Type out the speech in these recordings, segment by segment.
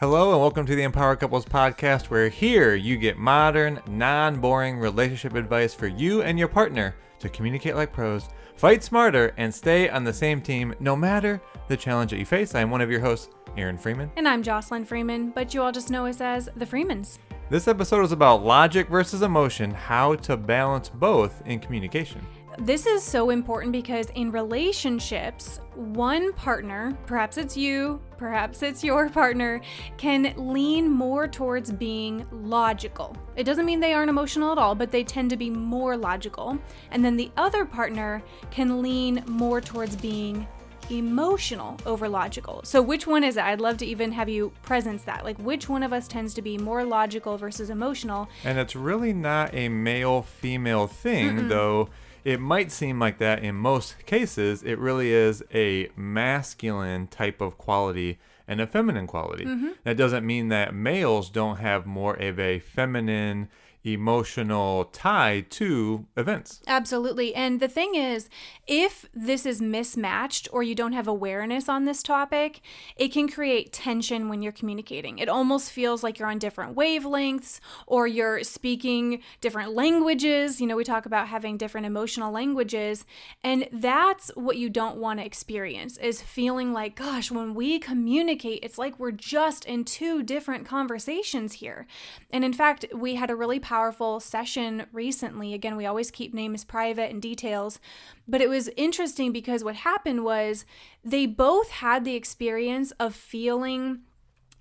Hello and welcome to the Empower Couples podcast, where here you get modern, non-boring relationship advice for you and your partner to communicate like pros, fight smarter, and stay on the same team no matter the challenge that you face. I am one of your hosts, Aaron Freeman. And I'm Jocelyn Freeman, but you all just know us as the Freemans. This episode is about logic versus emotion, how to balance both in communication. This is so important because in relationships, one partner, perhaps it's you, perhaps it's your partner, can lean more towards being logical. It doesn't mean they aren't emotional at all, but they tend to be more logical. And then the other partner can lean more towards being emotional over logical. So which one is it? I'd love to even have you presence that. Like, which one of us tends to be more logical versus emotional? And it's really not a male-female thing, though. It might seem like that in most cases. It really is a masculine type of quality and a feminine quality. That doesn't mean that males don't have more of a feminine emotional tie to events. Absolutely. And the thing is, if this is mismatched or you don't have awareness on this topic, it can create tension when you're communicating. It almost feels like you're on different wavelengths or you're speaking different languages. You know, we talk about having different emotional languages, and that's what you don't want to experience, is feeling like, gosh, when we communicate, it's like we're just in two different conversations here. And in fact, we had a really powerful session recently. Again, we always keep names private and details, but it was interesting because what happened was they both had the experience of feeling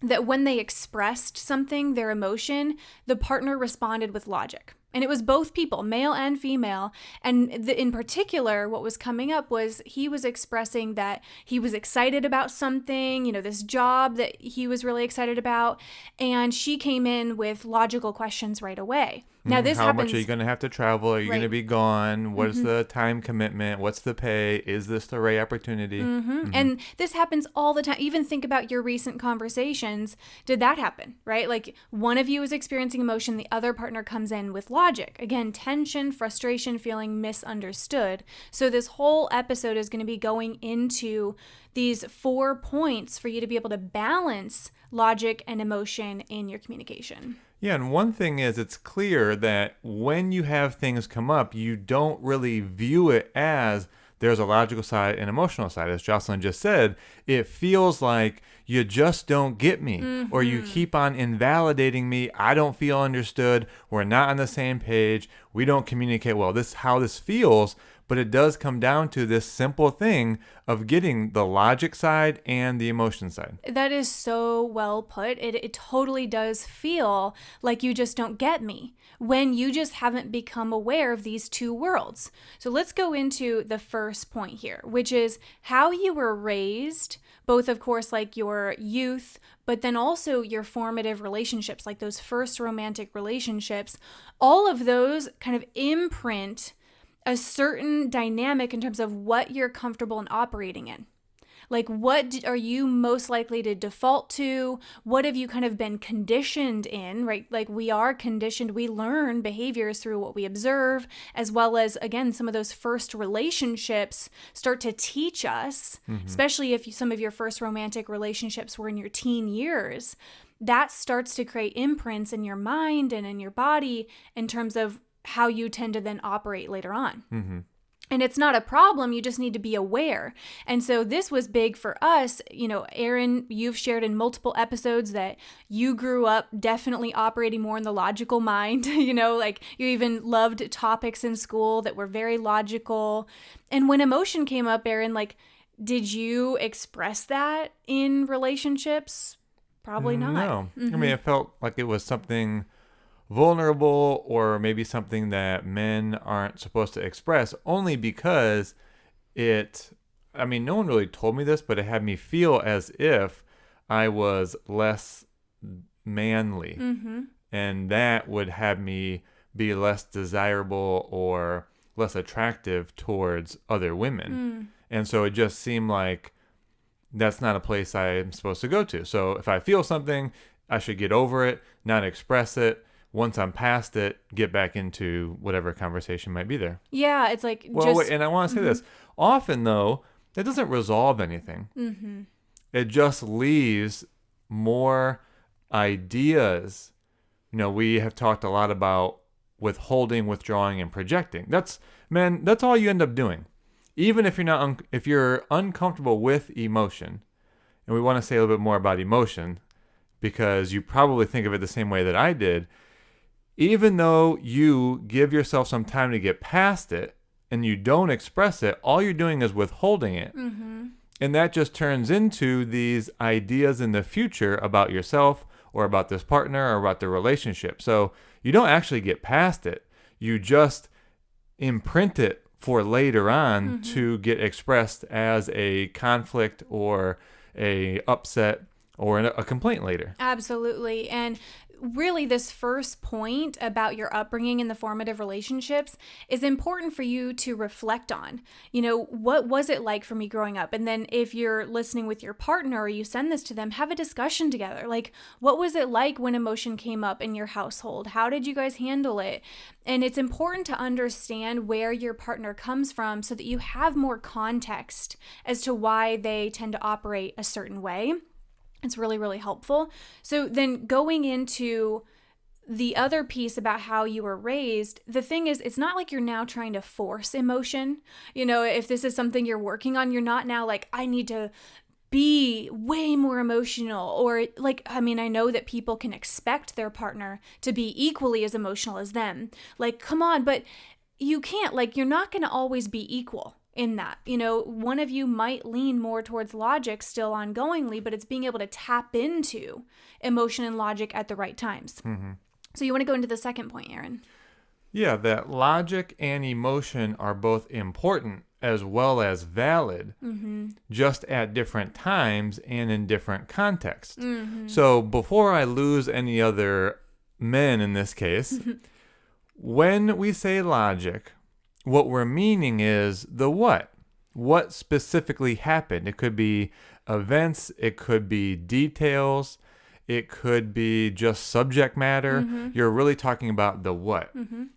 that when they expressed something, their emotion, the partner responded with logic. And it was both people, male and female. And in particular, what was coming up was he was expressing that he was excited about something, you know, this job that he was really excited about. And she came in with logical questions right away. Now, this How happens. much are you going to have to travel? Are you going to be gone? What is the time commitment? What's the pay? Is this the right opportunity? And this happens all the time. Even think about your recent conversations. Did that happen, right? Like one of you is experiencing emotion, the other partner comes in with logic. Again, tension, frustration, feeling misunderstood. So this whole episode is going to be going into these 4 points for you to be able to balance logic and emotion in your communication. Yeah, and one thing is, it's clear that when you have things come up, you don't really view it as there's a logical side and emotional side. As Jocelyn just said, it feels like you just don't get me, or you keep on invalidating me. I don't feel understood. We're not on the same page. We don't communicate well. This is how this feels. But it does come down to this simple thing of getting the logic side and the emotion side. That is so well put. It totally does feel like you just don't get me when you just haven't become aware of these two worlds. So let's go into the first point here, which is how you were raised, both, of course, like your youth, but then also your formative relationships, like those first romantic relationships. All of those kind of imprint a certain dynamic in terms of what you're comfortable in operating in. Like, what are you most likely to default to? What have you kind of been conditioned in, right? Like, we are conditioned. We learn behaviors through what we observe, as well as, again, some of those first relationships start to teach us, especially if some of your first romantic relationships were in your teen years. That starts to create imprints in your mind and in your body in terms of how you tend to then operate later on. And it's not a problem. You just need to be aware. And so this was big for us. You know, Aaron, you've shared in multiple episodes that you grew up definitely operating more in the logical mind. You know, like you even loved topics in school that were very logical. And when emotion came up, Aaron, like, did you express that in relationships? Probably not. No. I mean, it felt like it was something vulnerable, or maybe something that men aren't supposed to express, only because no one really told me this, but it had me feel as if I was less manly, and that would have me be less desirable or less attractive towards other women. And so it just seemed like that's not a place I'm supposed to go to. So if I feel something, I should get over it, not express it. Once I'm past it, get back into whatever conversation might be there. Yeah, it's like And I want to say this. Often, though, that doesn't resolve anything. It just leaves more ideas. We have talked a lot about withholding, withdrawing, and projecting. That's all you end up doing. Even if if you're uncomfortable with emotion, and we want to say a little bit more about emotion because you probably think of it the same way that I did. Even though you give yourself some time to get past it and you don't express it, all you're doing is withholding it. Mm-hmm. And that just turns into these ideas in the future about yourself or about this partner or about the relationship. So you don't actually get past it. You just imprint it for later on to get expressed as a conflict or a upset or a complaint later. Absolutely. And really, this first point about your upbringing in the formative relationships is important for you to reflect on. What was it like for me growing up? And then if you're listening with your partner or you send this to them, have a discussion together. Like, what was it like when emotion came up in your household? How did you guys handle it? And it's important to understand where your partner comes from so that you have more context as to why they tend to operate a certain way. It's really, really helpful. So then going into the other piece about how you were raised, the thing is, it's not like you're now trying to force emotion. If this is something you're working on, you're not now like, I need to be way more emotional. Or I know that people can expect their partner to be equally as emotional as them. Like, come on, but you can't. Like, you're not going to always be equal in that. One of you might lean more towards logic still ongoingly, but it's being able to tap into emotion and logic at the right times. Mm-hmm. So you want to go into the second point, Aaron? Yeah, that logic and emotion are both important as well as valid, just at different times and in different contexts. So before I lose any other men in this case, when we say logic, what we're meaning is the what. What specifically happened? It could be events, it could be details, it could be just subject matter. You're really talking about the what.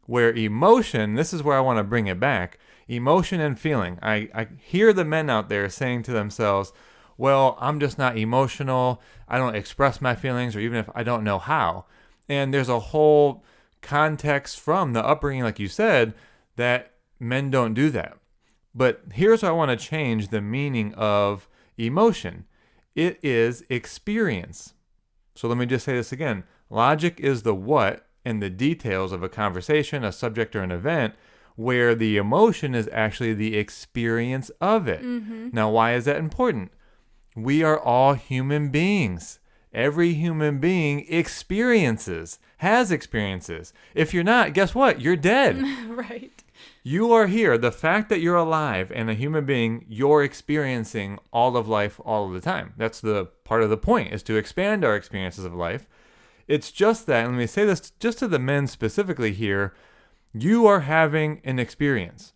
Where emotion, this is where I want to bring it back, emotion and feeling. I hear the men out there saying to themselves, well, I'm just not emotional. I don't express my feelings, or even if I don't know how. And there's a whole context from the upbringing, like you said, that men don't do that. But here's where I want to change the meaning of emotion. It is experience. So let me just say this again. Logic is the what and the details of a conversation, a subject, or an event, where the emotion is actually the experience of it. Now, why is that important? We are all human beings. Every human being has experiences. If you're not, guess what? You're dead. Right. You are here. The fact that you're alive and a human being, you're experiencing all of life all of the time. That's the part of the point, is to expand our experiences of life. It's just that, and let me say this just to the men specifically here, you are having an experience.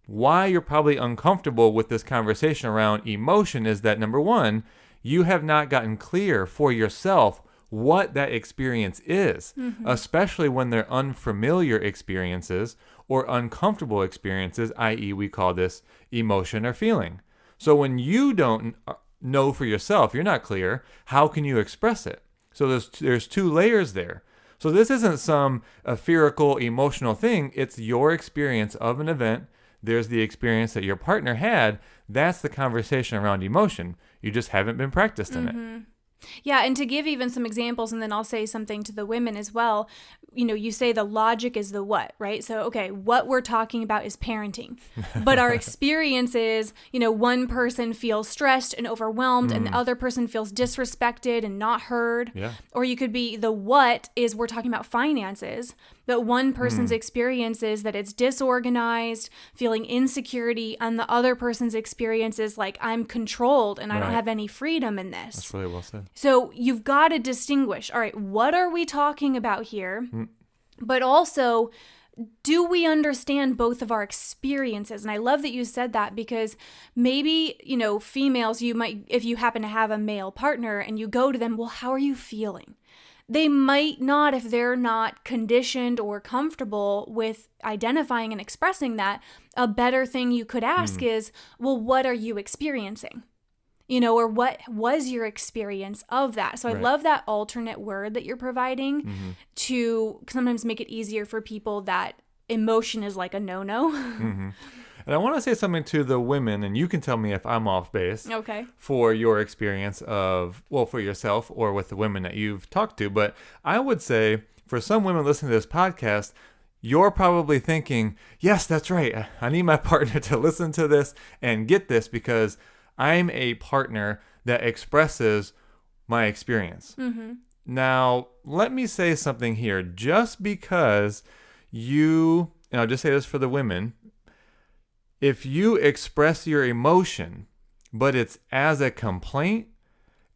Why you're probably uncomfortable with this conversation around emotion is that, number one, you have not gotten clear for yourself what that experience is, especially when they're unfamiliar experiences or uncomfortable experiences, i.e. we call this emotion or feeling. So when you don't know for yourself, you're not clear, how can you express it? So there's two layers there. So this isn't some etherical emotional thing, it's your experience of an event. There's the experience that your partner had. That's the conversation around emotion. You just haven't been practiced in it. Yeah, and to give even some examples, and then I'll say something to the women as well. You say the logic is the what, right? So, okay, what we're talking about is parenting. But our experience is, one person feels stressed and overwhelmed and the other person feels disrespected and not heard. Yeah. Or you could be the what is we're talking about finances. But one person's experience is that it's disorganized, feeling insecurity, and the other person's experience is like, I'm controlled and I don't have any freedom in this. That's really well said. So you've got to distinguish, all right, what are we talking about here? But also, do we understand both of our experiences? And I love that you said that, because maybe, females, you might, if you happen to have a male partner and you go to them, well, how are you feeling? They might not, if they're not conditioned or comfortable with identifying and expressing that. A better thing you could ask is, well, what are you experiencing? or what was your experience of that? So I Right. love that alternate word that you're providing to sometimes make it easier for people that emotion is like a no-no. And I want to say something to the women, and you can tell me if I'm off base Okay. for your experience of, well, for yourself or with the women that you've talked to. But I would say for some women listening to this podcast, you're probably thinking, yes, that's right. I need my partner to listen to this and get this because I'm a partner that expresses my experience. Now, let me say something here. Just because and I'll just say this for the women, if you express your emotion, but it's as a complaint,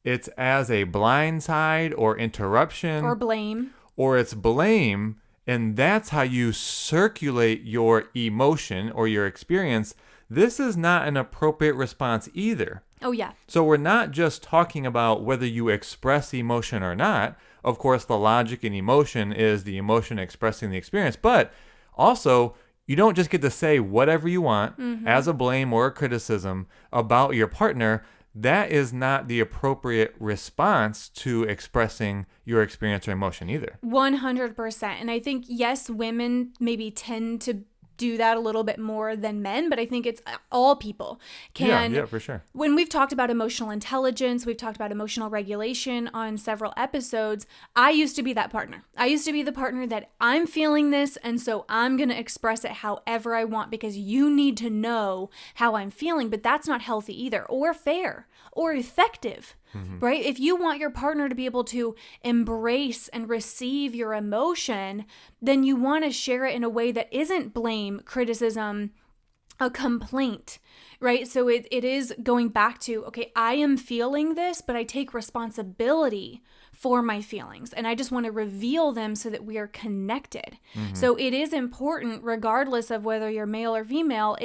it's as a blindside or interruption, Or blame. or it's blame, and that's how you circulate your emotion or your experience, this is not an appropriate response either. Oh, yeah. So we're not just talking about whether you express emotion or not. Of course, the logic in emotion is the emotion expressing the experience, but also you don't just get to say whatever you want as a blame or a criticism about your partner. That is not the appropriate response to expressing your experience or emotion either. 100%. And I think, yes, women maybe tend to do that a little bit more than men, but I think it's all people can. Yeah, for sure. When we've talked about emotional intelligence, we've talked about emotional regulation on several episodes. I used to be that partner. I used to be the partner that I'm feeling this, and so I'm going to express it however I want because you need to know how I'm feeling, but that's not healthy either, or fair, or effective. Right? If you want your partner to be able to embrace and receive your emotion, then you want to share it in a way that isn't blame, criticism, a complaint, right? So it is going back to, okay, I am feeling this, but I take responsibility for my feelings and I just want to reveal them so that we are connected. So it is important, regardless of whether you're male or female,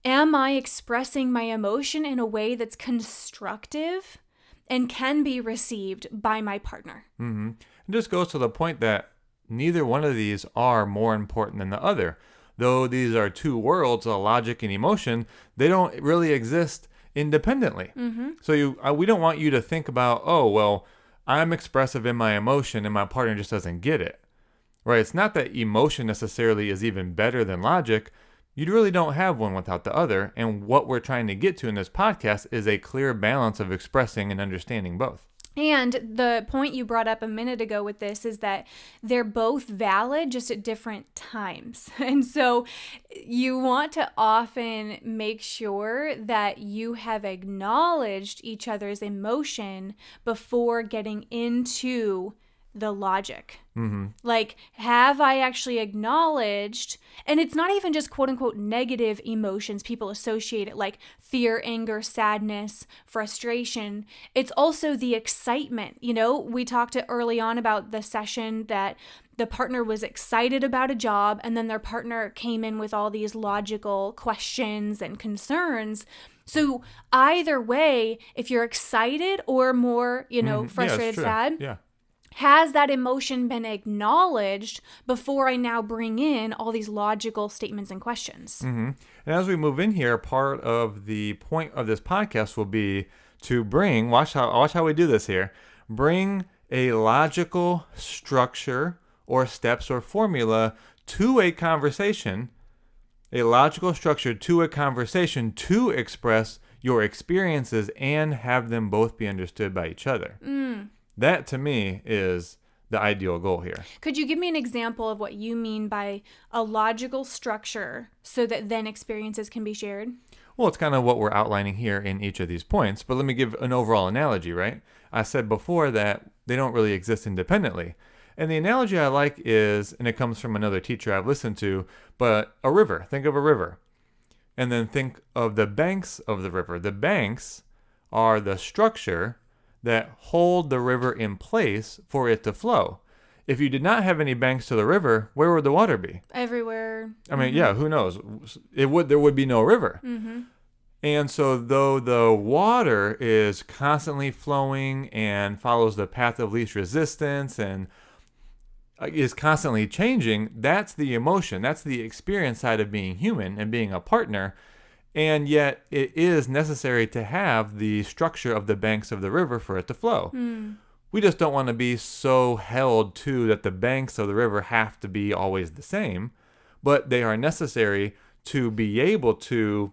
am I expressing my emotion in a way that's constructive and can be received by my partner? It just goes to the point that neither one of these are more important than the other. Though these are two worlds, logic and emotion, they don't really exist independently. So we don't want you to think about, oh, well, I'm expressive in my emotion and my partner just doesn't get it. Right? It's not that emotion necessarily is even better than logic. You really don't have one without the other. And what we're trying to get to in this podcast is a clear balance of expressing and understanding both. And the point you brought up a minute ago with this is that they're both valid, just at different times. And so you want to often make sure that you have acknowledged each other's emotion before getting into the logic. Like, have I actually acknowledged, and it's not even just quote unquote negative emotions people associate it, like fear, anger, sadness, frustration. It's also the excitement. We talked early on about the session that the partner was excited about a job and then their partner came in with all these logical questions and concerns. So either way, if you're excited or more, frustrated, sad, has that emotion been acknowledged before I now bring in all these logical statements and questions? And as we move in here, part of the point of this podcast will be to watch how we do this here, bring a logical structure or steps or formula to a conversation, to express your experiences and have them both be understood by each other. That, to me, is the ideal goal here. Could you give me an example of what you mean by a logical structure so that then experiences can be shared? Well, it's kind of what we're outlining here in each of these points, but let me give an overall analogy, right? I said before that they don't really exist independently. And the analogy I like is, and it comes from another teacher I've listened to, but a river. Think of a river. And then think of the banks of the river. The banks are the structure that hold the river in place for it to flow. If you did not have any banks to the river, where would the water be? Everywhere. I mean, who knows? There would be no river. And so though the water is constantly flowing and follows the path of least resistance and is constantly changing, that's the emotion. That's the experience side of being human and being a partner. And yet it is necessary to have the structure of the banks of the river for it to flow. We just don't want to be so held to that the banks of the river have to be always the same, but they are necessary to be able to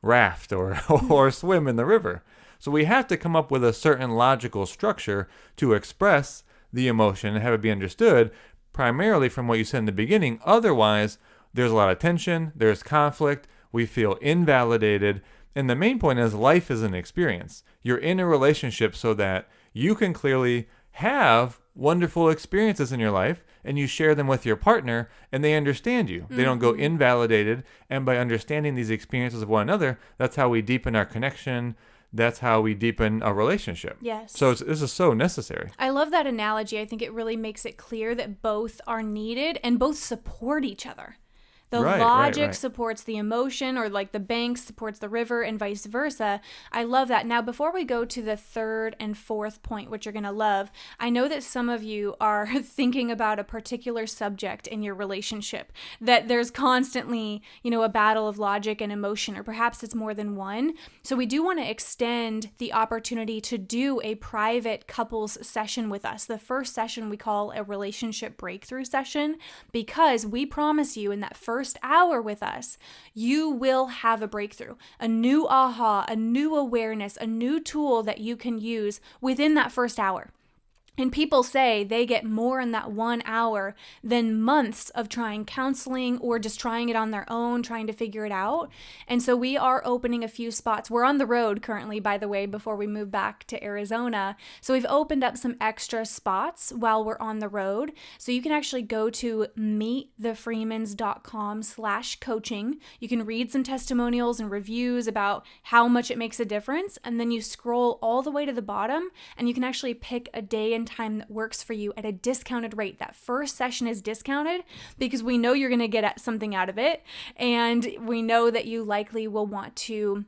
raft or, or swim in the river. So we have to come up with a certain logical structure to express the emotion and have it be understood, primarily from what you said in the beginning. Otherwise, there's a lot of tension, there's conflict, we feel invalidated. And the main point is life is an experience. You're in a relationship so that you can clearly have wonderful experiences in your life and you share them with your partner and they understand you. They don't go invalidated. And by understanding these experiences of one another, that's how we deepen our connection. That's how we deepen a relationship. Yes. So this is so necessary. I love that analogy. I think it really makes it clear that both are needed and both support each other. The logic supports the emotion, or like the bank supports the river and vice versa. I love that. Now, before we go to the third and fourth point, which you're going to love, I know that some of you are thinking about a particular subject in your relationship, that there's constantly, a battle of logic and emotion, or perhaps it's more than one. So we do want to extend the opportunity to do a private couples session with us. The first session we call a relationship breakthrough session, because we promise you in that first hour with us, you will have a breakthrough, a new aha, a new awareness, a new tool that you can use within that first hour. And people say they get more in that 1 hour than months of trying counseling or just trying it on their own, trying to figure it out. And so we are opening a few spots. We're on the road currently, by the way, before we move back to Arizona. So we've opened up some extra spots while we're on the road. So you can actually go to meetthefreemans.com/coaching. You can read some testimonials and reviews about how much it makes a difference. And then you scroll all the way to the bottom and you can actually pick a day and time that works for you at a discounted rate. That first session is discounted because we know you're going to get something out of it, and we know that you likely will want to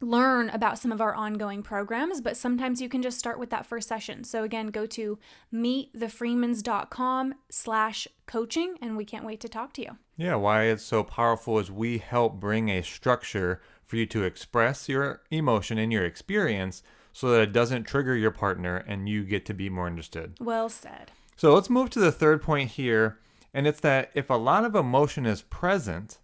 learn about some of our ongoing programs, but sometimes you can just start with that first session. So again, go to meetthefreemans.com/coaching, and we can't wait to talk to you. Yeah, why it's so powerful is we help bring a structure for you to express your emotion and your experience so that it doesn't trigger your partner and you get to be more understood. Well said. So let's move to the third point here, and it's that if a lot of emotion is present,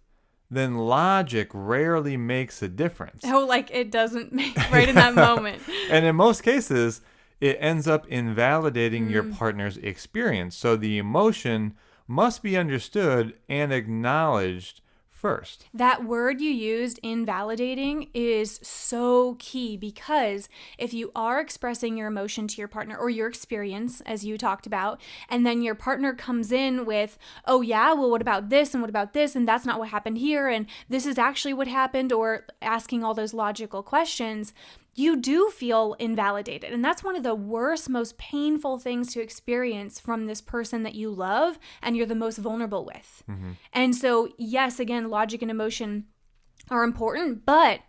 then logic rarely makes a difference. Oh, like it doesn't make right in that moment. And in most cases, it ends up invalidating your partner's experience. So the emotion must be understood and acknowledged first. That word you used, invalidating, is so key, because if you are expressing your emotion to your partner or your experience, as you talked about, and then your partner comes in with, oh yeah, well, what about this and what about this? And that's not what happened here. And this is actually what happened, or asking all those logical questions, you do feel invalidated. And that's one of the worst, most painful things to experience from this person that you love and you're the most vulnerable with. And so, yes, again, logic and emotion are important, but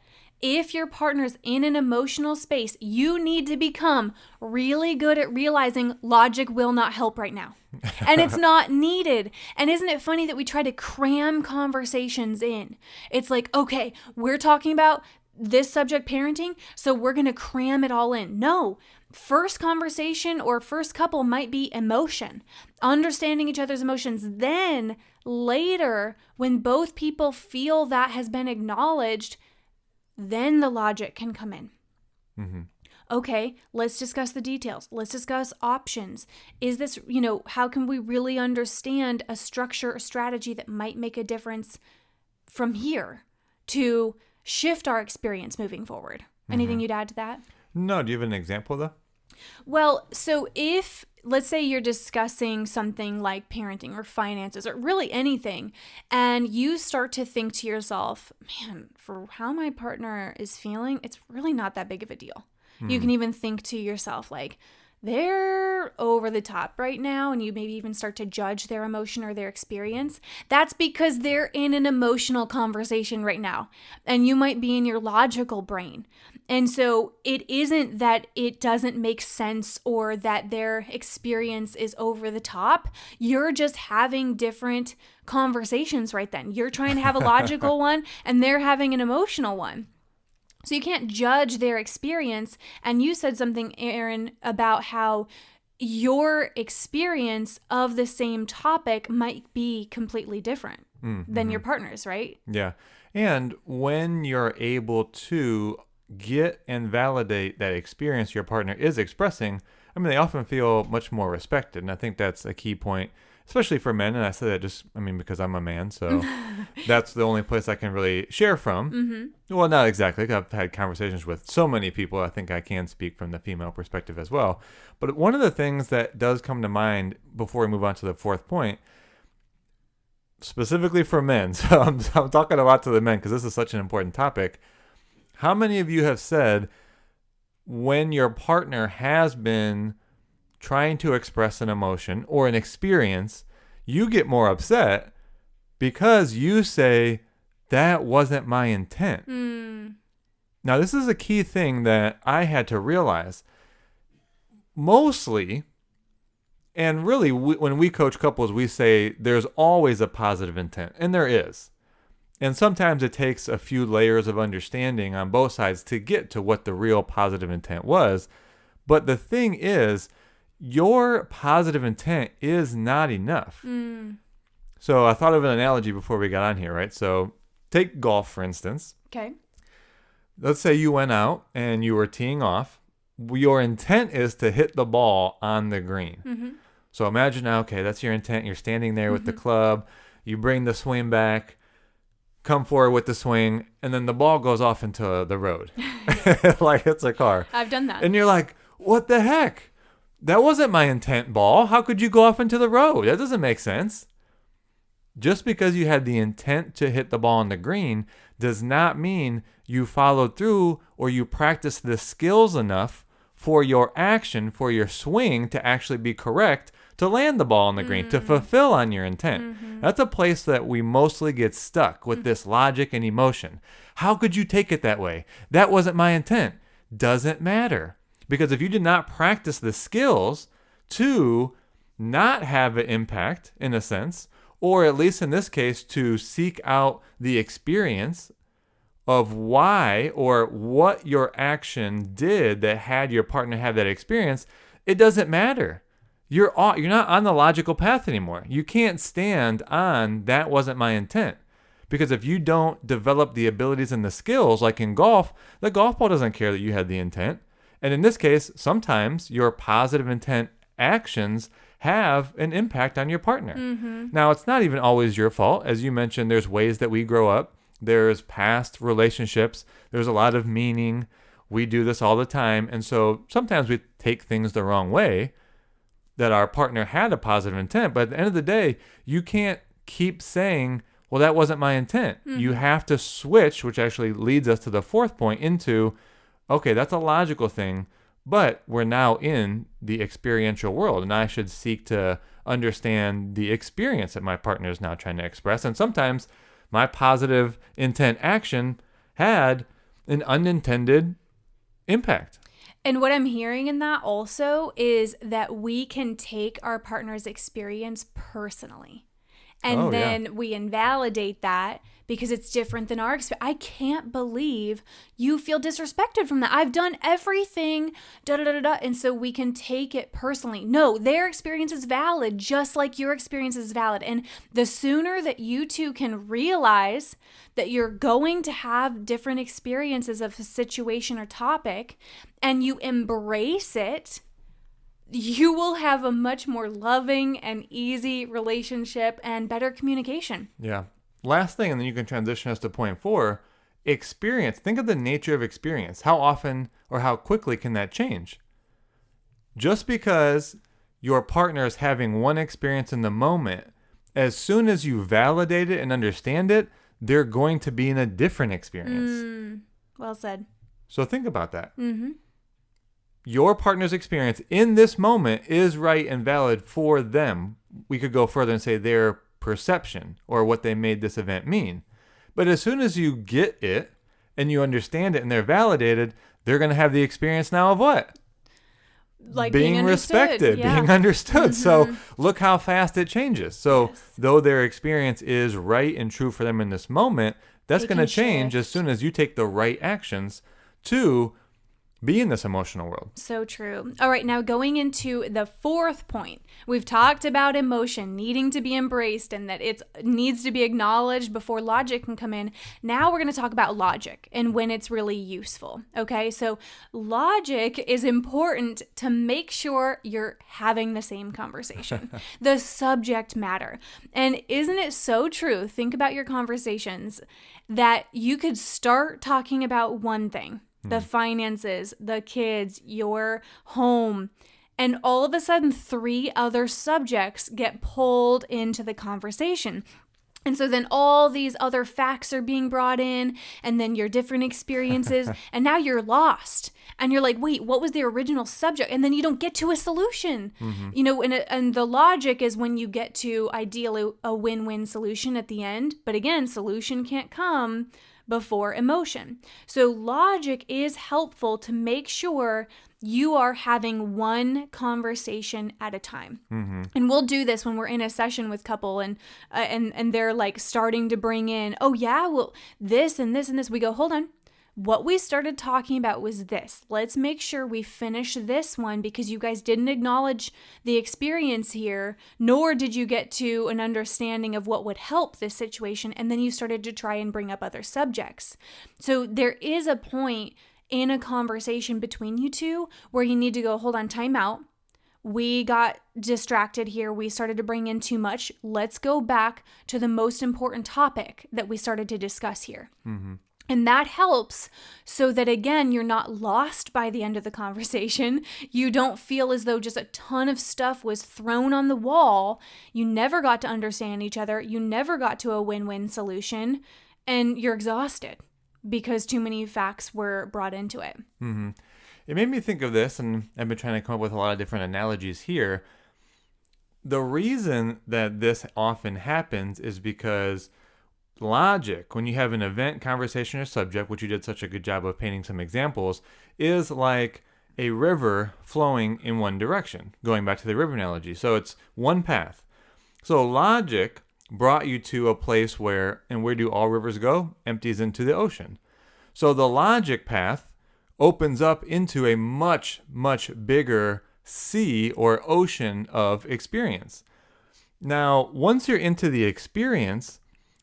if your partner's in an emotional space, you need to become really good at realizing logic will not help right now. And it's not needed. And isn't it funny that we try to cram conversations in? It's like, okay, we're talking about this subject, parenting, so we're going to cram it all in. No, first conversation or first couple might be emotion, understanding each other's emotions. Then later, when both people feel that has been acknowledged, then the logic can come in. Okay, let's discuss the details. Let's discuss options. Is this, how can we really understand a structure or strategy that might make a difference from here to shift our experience moving forward? Anything you'd add to that? No, do you have an example though? Well, so if, let's say you're discussing something like parenting or finances or really anything, and you start to think to yourself, man, for how my partner is feeling, it's really not that big of a deal. You can even think to yourself like, they're over the top right now, and you maybe even start to judge their emotion or their experience, that's because they're in an emotional conversation right now, and you might be in your logical brain. And so it isn't that it doesn't make sense or that their experience is over the top. You're just having different conversations right then. You're trying to have a logical one, and they're having an emotional one. So you can't judge their experience. And you said something, Aaron, about how your experience of the same topic might be completely different than your partner's, right? Yeah. And when you're able to get and validate that experience your partner is expressing, I mean, they often feel much more respected. And I think that's a key point, especially for men. And I say that because I'm a man. So that's the only place I can really share from. Well, not exactly. I've had conversations with so many people. I think I can speak from the female perspective as well. But one of the things that does come to mind before we move on to the fourth point, specifically for men, so I'm talking a lot to the men because this is such an important topic. How many of you have said when your partner has been trying to express an emotion or an experience, you get more upset because you say, that wasn't my intent? Now, this is a key thing that I had to realize. Mostly, and really, when we coach couples, we say there's always a positive intent, and there is. And sometimes it takes a few layers of understanding on both sides to get to what the real positive intent was. But the thing is, your positive intent is not enough. So I thought of an analogy before we got on here, right? So take golf, for instance. Okay. Let's say you went out and you were teeing off. Your intent is to hit the ball on the green. So imagine now, okay, that's your intent. You're standing there with the club. You bring the swing back, come forward with the swing, and then the ball goes off into the road. Like it's a car. I've done that. And you're like, what the heck? That wasn't my intent, ball. How could you go off into the road? That doesn't make sense. Just because you had the intent to hit the ball on the green does not mean you followed through or you practiced the skills enough for your action, for your swing to actually be correct to land the ball on the green, to fulfill on your intent. That's a place that we mostly get stuck with this logic and emotion. How could you take it that way? That wasn't my intent. Doesn't matter. Because if you did not practice the skills to not have an impact, in a sense, or at least in this case, to seek out the experience of why or what your action did that had your partner have that experience, it doesn't matter. You're not on the logical path anymore. You can't stand on that wasn't my intent. Because if you don't develop the abilities and the skills, like in golf, the golf ball doesn't care that you had the intent. And in this case, sometimes your positive intent actions have an impact on your partner. Now, it's not even always your fault. As you mentioned, there's ways that we grow up. There's past relationships. There's a lot of meaning. We do this all the time. And so sometimes we take things the wrong way, that our partner had a positive intent. But at the end of the day, you can't keep saying, well, that wasn't my intent. You have to switch, which actually leads us to the fourth point, into, okay, that's a logical thing, but we're now in the experiential world, and I should seek to understand the experience that my partner is now trying to express. And sometimes my positive intent action had an unintended impact. And what I'm hearing in that also is that we can take our partner's experience personally. And then we invalidate that because it's different than our experience. I can't believe you feel disrespected from that. I've done everything, And so we can take it personally. No, their experience is valid, just like your experience is valid. And the sooner that you two can realize that you're going to have different experiences of a situation or topic, and you embrace it, you will have a much more loving and easy relationship and better communication. Yeah. Last thing, and then you can transition us to point 4, experience. Think of the nature of experience. How often or how quickly can that change? Just because your partner is having one experience in the moment, as soon as you validate it and understand it, they're going to be in a different experience. Well said. So think about that. your partner's experience in this moment is right and valid for them. We could go further and say their perception or what they made this event mean. But as soon as you get it and you understand it and they're validated, they're going to have the experience now of what? Like being respected, being understood. So look how fast it changes. So though their experience is right and true for them in this moment, that's going to change as soon as you take the right actions to be in this emotional world. So true. All right, now going into the fourth point. We've talked about emotion needing to be embraced and that it needs to be acknowledged before logic can come in. Now we're going to talk about logic and when it's really useful. Okay, so logic is important to make sure you're having the same conversation. The subject matter. And isn't it so true? Think about your conversations that you could start talking about one thing. The finances, the kids, your home, and all of a sudden 3 other subjects get pulled into the conversation. And so then all these other facts are being brought in, and then your different experiences, and now you're lost. And you're like, wait, what was the original subject? And then you don't get to a solution. You know, and the logic is when you get to ideally a win-win solution at the end. But again, solution can't come before emotion. So logic is helpful to make sure you are having one conversation at a time. And we'll do this when we're in a session with couple and they're like starting to bring in, oh yeah, well, this and this and this. We go, hold on. What we started talking about was this. Let's make sure we finish this one because you guys didn't acknowledge the experience here, nor did you get to an understanding of what would help this situation. And then you started to try and bring up other subjects. So there is a point in a conversation between you two where you need to go, hold on, time out. We got distracted here. We started to bring in too much. Let's go back to the most important topic that we started to discuss here. And that helps so that, again, you're not lost by the end of the conversation. You don't feel as though just a ton of stuff was thrown on the wall. You never got to understand each other. You never got to a win-win solution. And you're exhausted because too many facts were brought into it. It made me think of this, and I've been trying to come up with a lot of different analogies here. The reason that this often happens is because logic, when you have an event, conversation, or subject, which you did such a good job of painting some examples, is like a river flowing in one direction, going back to the river analogy. So it's one path. So logic brought you to a place where, and where do all rivers go? Empties into the ocean. So the logic path opens up into a much, much bigger sea or ocean of experience. Now, once you're into the experience,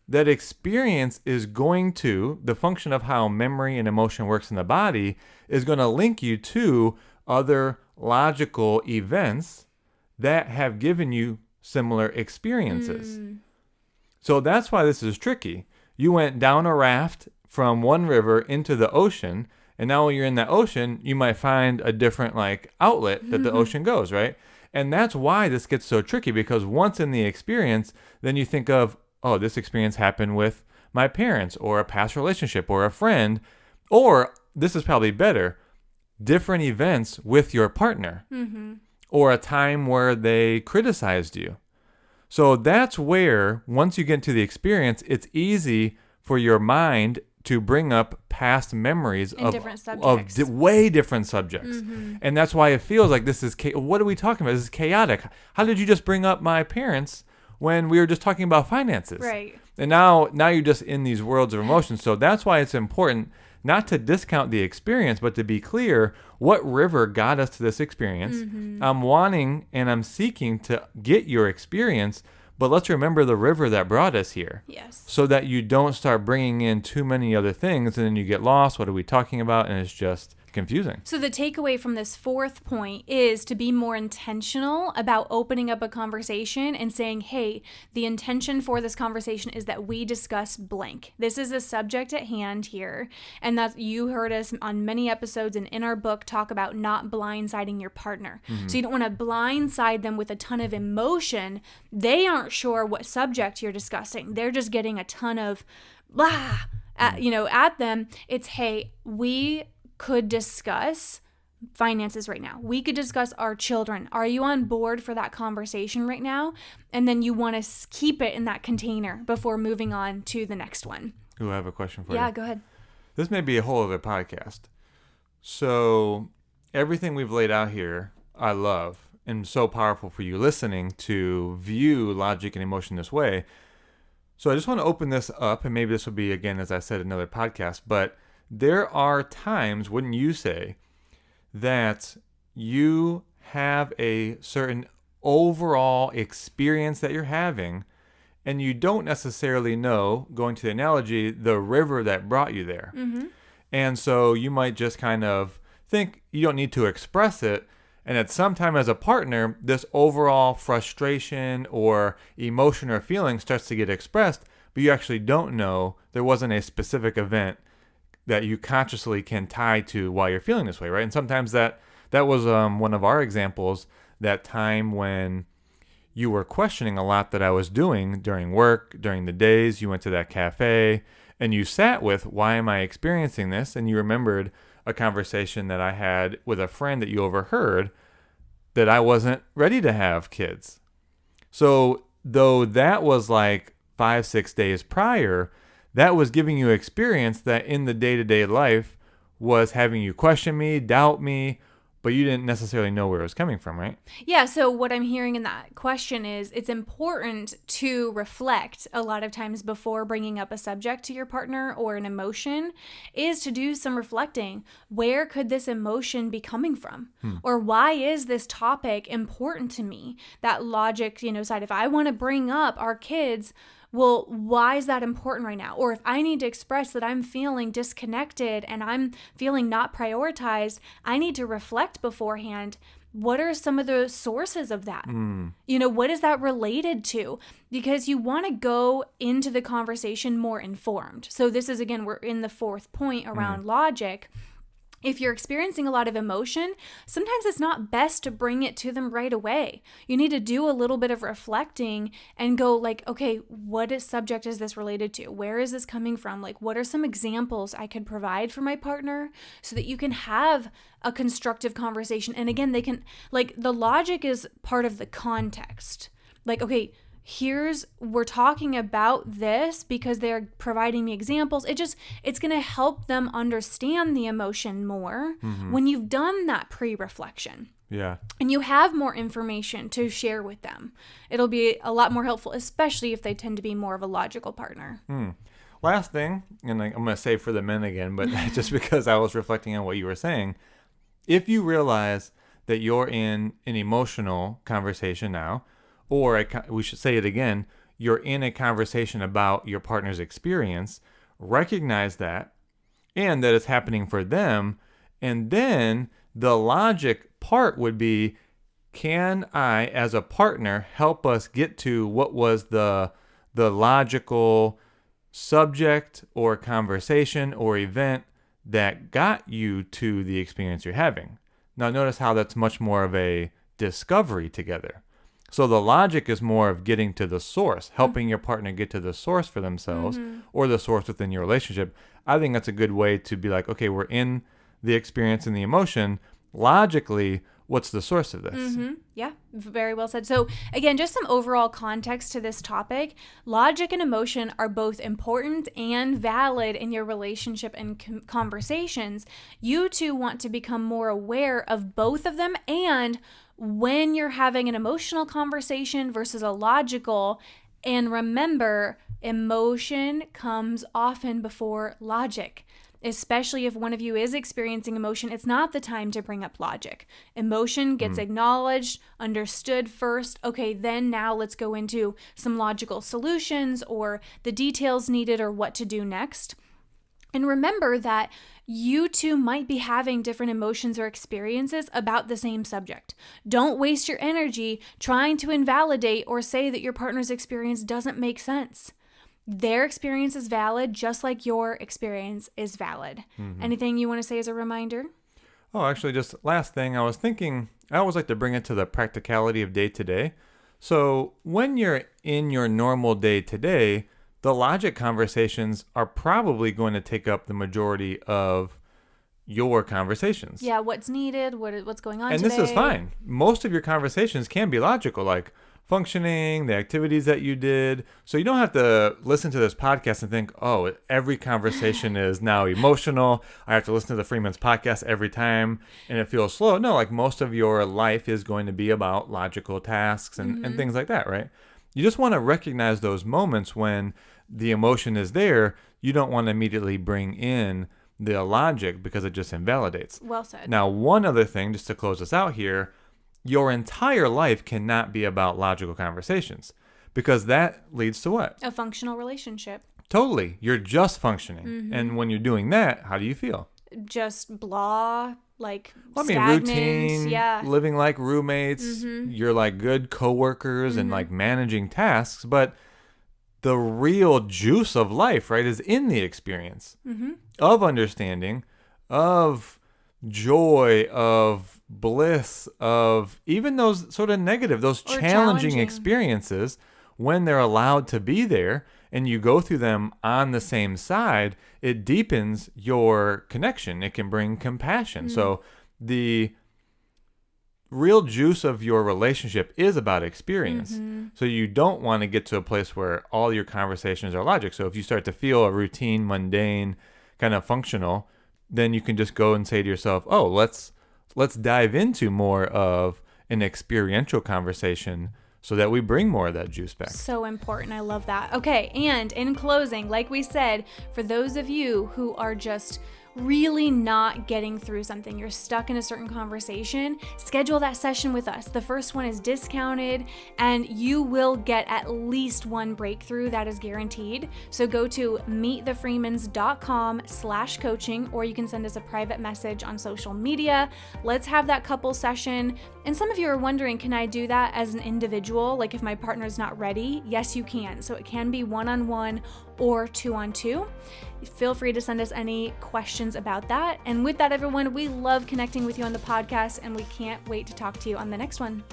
that experience is going to, the function of how memory and emotion works in the body is going to link you to other logical events that have given you similar experiences. So that's why this is tricky. You went down a raft from one river into the ocean, and now when you're in that ocean, you might find a different like outlet that the ocean goes, right? And that's why this gets so tricky, because once in the experience, then you think of, oh, this experience happened with my parents or a past relationship or a friend, or this is probably better, different events with your partner or a time where they criticized you. So that's where, once you get into the experience, it's easy for your mind to bring up past memories and of way different subjects. And that's why it feels like this is, what are we talking about? This is chaotic. How did you just bring up my parents when we were just talking about finances? Right. And now you're just in these worlds of emotions. So that's why it's important not to discount the experience, but to be clear what river got us to this experience. I'm wanting and I'm seeking to get your experience, but let's remember the river that brought us here. Yes. So that you don't start bringing in too many other things and then you get lost. What are we talking about? And it's just confusing. So the takeaway from this fourth point is to be more intentional about opening up a conversation and saying, hey, the intention for this conversation is that we discuss blank. This is a subject at hand here. And that's, you heard us on many episodes and in our book talk about not blindsiding your partner. So you don't want to blindside them with a ton of emotion. They aren't sure what subject you're discussing. They're just getting a ton of blah at them. It's, hey, we could discuss finances right now. We could discuss our children. Are you on board for that conversation right now? And then you want to keep it in that container before moving on to the next one. Ooh, I have a question for you. Yeah, go ahead. This may be a whole other podcast. So everything we've laid out here, I love, and so powerful for you listening to view logic and emotion this way. So I just want to open this up, and maybe this will be, again, as I said, another podcast, but there are times, wouldn't you say, that you have a certain overall experience that you're having, and you don't necessarily know, going to the analogy, the river that brought you there. Mm-hmm. And so you might just kind of think you don't need to express it. And at some time as a partner, this overall frustration or emotion or feeling starts to get expressed, but you actually don't know there wasn't a specific event that you consciously can tie to why you're feeling this way, right? And sometimes that was one of our examples, that time when you were questioning a lot that I was doing during work, during the days. You went to that cafe and you sat with, why am I experiencing this? And you remembered a conversation that I had with a friend that you overheard, that I wasn't ready to have kids. So though that was like 5-6 days prior, that was giving you experience that in the day-to-day life was having you question me, doubt me, but you didn't necessarily know where it was coming from, right? Yeah, so what I'm hearing in that question is it's important to reflect a lot of times before bringing up a subject to your partner or an emotion, is to do some reflecting. Where could this emotion be coming from? Or why is this topic important to me? That logic, side. If I want to bring up our kids, well, why is that important right now? Or if I need to express that I'm feeling disconnected and I'm feeling not prioritized, I need to reflect beforehand. What are some of the sources of that? What is that related to? Because you want to go into the conversation more informed. So this is, again, we're in the fourth point around logic. If you're experiencing a lot of emotion, sometimes it's not best to bring it to them right away. You need to do a little bit of reflecting and go like, okay, what subject is this related to? Where is this coming from? Like, what are some examples I could provide for my partner so that you can have a constructive conversation? And again, they can, like, the logic is part of the context. Like, okay, we're talking about this because they're providing me examples. It's going to help them understand the emotion more when you've done that pre-reflection. Yeah. And you have more information to share with them. It'll be a lot more helpful, especially if they tend to be more of a logical partner. Last thing, and I'm going to say for the men again, but just because I was reflecting on what you were saying, if you realize that you're in an emotional conversation now, or we should say it again, you're in a conversation about your partner's experience, recognize that, and that it's happening for them. And then the logic part would be, can I, as a partner, help us get to what was the logical subject or conversation or event that got you to the experience you're having? Now, notice how that's much more of a discovery together. So the logic is more of getting to the source, helping your partner get to the source for themselves or the source within your relationship. I think that's a good way to be like, okay, we're in the experience and the emotion. Logically, what's the source of this? Yeah, very well said. So again, just some overall context to this topic. Logic and emotion are both important and valid in your relationship and conversations. You two want to become more aware of both of them, and when you're having an emotional conversation versus a logical, and remember, emotion comes often before logic. Especially if one of you is experiencing emotion, it's not the time to bring up logic. Emotion gets acknowledged, understood first. Okay, then now let's go into some logical solutions or the details needed or what to do next. And remember that you two might be having different emotions or experiences about the same subject. Don't waste your energy trying to invalidate or say that your partner's experience doesn't make sense. Their experience is valid, just like your experience is valid. Anything you want to say as a reminder? Oh, actually, just last thing, I was thinking, I always like to bring it to the practicality of day to day. So when you're in your normal day to day, the logic conversations are probably going to take up the majority of your conversations. Yeah, what's needed, what's going on and today. this is fine. Most of your conversations can be logical, like functioning, the activities that you did. So you don't have to listen to this podcast and think, oh, every conversation is now emotional. I have to listen to the Freeman's podcast every time and it feels slow. No, like most of your life is going to be about logical tasks and things like that, right? You just want to recognize those moments when the emotion is there. You don't want to immediately bring in the logic because it just invalidates. Well said. Now, one other thing, just to close us out here, your entire life cannot be about logical conversations because that leads to what? A functional relationship. Totally. You're just functioning. And when you're doing that, how do you feel? Just blah, like routine, stagnant. Yeah. living like roommates. You're like good coworkers and like managing tasks. But the real juice of life, right, is in the experience of understanding, of joy, of bliss, of even those sort of negative, those challenging experiences, when they're allowed to be there and you go through them on the same side, it deepens your connection. It can bring compassion. So the real juice of your relationship is about experience. So you don't want to get to a place where all your conversations are logic. So if you start to feel a routine, mundane, kind of functional, then you can just go and say to yourself, oh, let's dive into more of an experiential conversation so that we bring more of that juice back. So important. I love that. Okay, and in closing, like we said, for those of you who are just really not getting through something, you're stuck in a certain conversation, schedule that session with us. The first one is discounted and you will get at least one breakthrough, that is guaranteed. So go to meetthefreemans.com/coaching, or you can send us a private message on social media. Let's have that couple session. And some of you are wondering, can I do that as an individual? Like if my partner's not ready? Yes, you can. So it can be 1-on-1 or 2-on-2. Feel free to send us any questions about that. And with that, everyone, we love connecting with you on the podcast and we can't wait to talk to you on the next one.